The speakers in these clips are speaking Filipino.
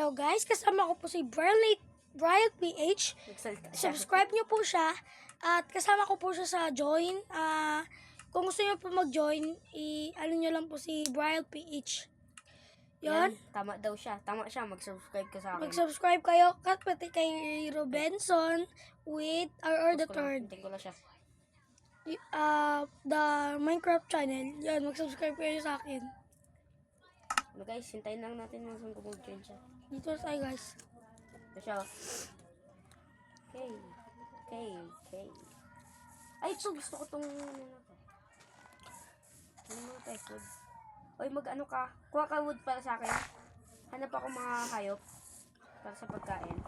araw guys, kasama ko po si Brian PH. Subscribe niyo po siya at kasama ko po siya sa join. Kung gusto niyo po mag-join, ano niyo lang po si Brian PH. Yon. Tama daw siya. Tama siya. Mag-subscribe ka sa akin. Mag-subscribe kayo pati kay Robinson with or the third. Hintayin ko lang siya. The Minecraft channel. Yan, mag-subscribe kayo sa akin. Ano guys, hintayin lang natin hanggang mag-join siya. Dito tayo guys. Ito siya. Okay. Ay, ito gusto ko tong ano type wood. Oy, mag-ano ka? Kuha ka wood para sa akin. Hanap ako mga hayop para sa pagkain.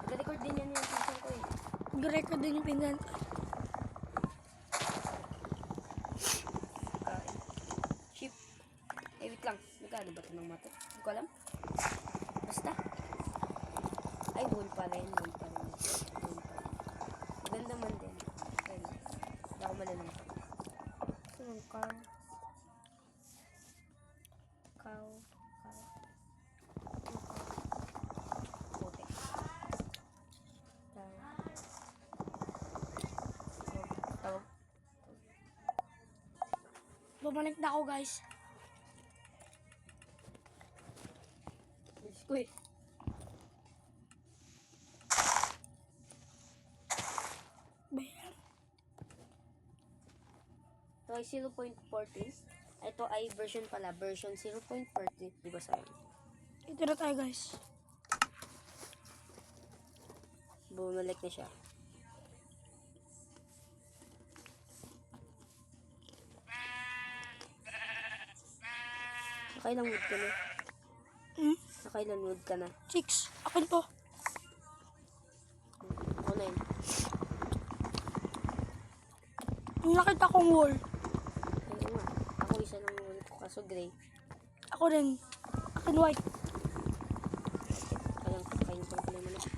Mag-record din yan yung pinsan ko eh. Mag-record din yung pinsan ko. Pagkain. Sheep. Eh, wait lang. Magkano ba ito ng mato? Hindi ko alam. Basta. Ay, wool pala yun. Wool pala. Ganda man din. Ayun. Hindi ako malalang. Ito ng cow. Putik. Tawag. Bumalik na ako guys. Bilis ko eh. Bayan. Ito ay 0.14. Ito ay version pala. Version 0.40. Diba sayang? Ito na tayo guys. Bumalik na siya. Nakailang wood ka na? Nakailang wood ka na? 6. Akin to. Ako na yun. Yung nakita kong wall. Ayun nga. Ako isa ng wood ko kaso gray. Ako rin. Akin white. Kailang pala pala manok.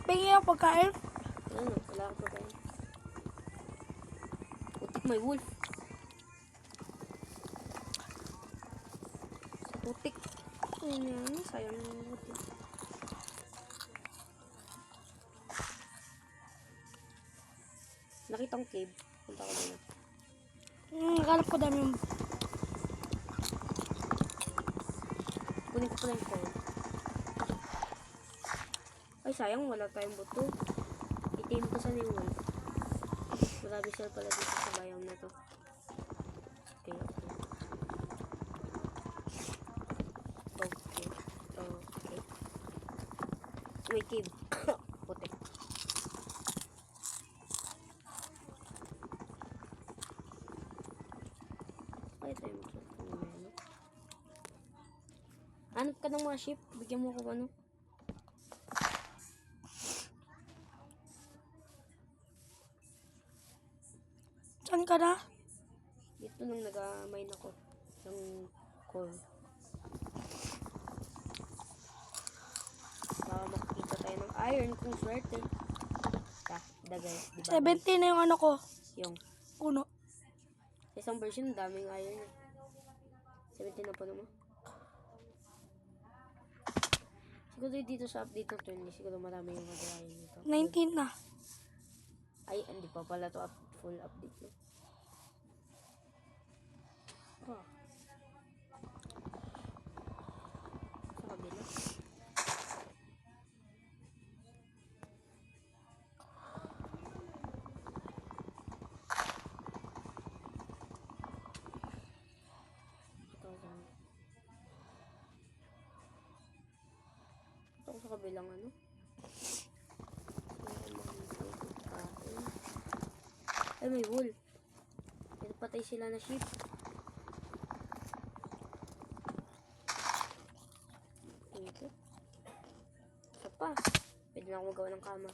Pingin ang pagkain. Ano? Wala ako pa kayo. Putik may wolf. Putik. Ayan. Sayang yung wood. Nakita kong cave. Punta ko doon. Nakalap ko dami yung... Kunin ko pala yung phone. Ay, sayang. Wala tayong buto. Itim ko sa yung wolf. Marami sila pala dito sa biome na to. Okay. May cave. Putik. Ay, tayo magsasabi. Hanap ka ng mga sheep. Bigyan mo ko ano. Saan ka na? Dito nang nag-mine ako. Ng coal. Baka makikita tayo ng iron kung swerte. Dagay. Diba? 70 na yung ano ko. Yung Puno. sa isang version, daming iron. 17 na po naman. Siguro dito sa update ng 20, siguro marami yung mag-iron nito. 19 na. Ay, hindi pa pala to full update. No? Oh. Sa kabila. Ito ko sa kabilang ano. Ay, may wool. Patay sila na sheep. Ito. Isa pa. Pwede na ako magawa ng kama.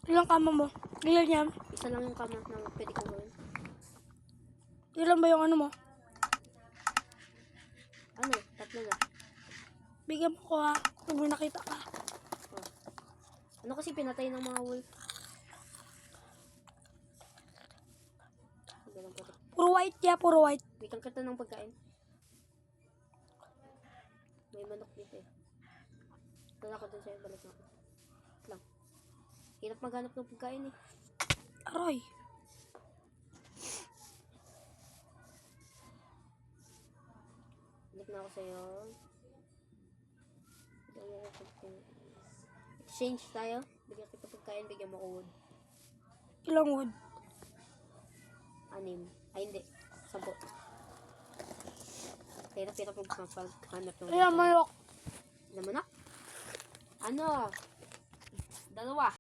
Ilang kama mo? Ilan yan? Isa lang yung kama na pwede ko gawin. Ilan ba yung ano mo? Ano? Tatlo na. Bigyan mo ko ha. Kung may nakita ka. Oh. Ano kasi pinatay ng mga wolf? ng puti. Puro white ya, puro white. Bigyan kita ng pagkain. May manok dito eh. Dala ko dun sa'yo, balik na ako. Lang. Hirap maghanap ng pagkain eh. Aroy. Balik na ako sa'yo. Exchange tayo. Bigyan kita pagkain, bigyan mo ko wood. Ilang wood? 6. Ay hindi. 10. Hirap maghanap ng Ayan, manok. Alam mo na? Ano? 2.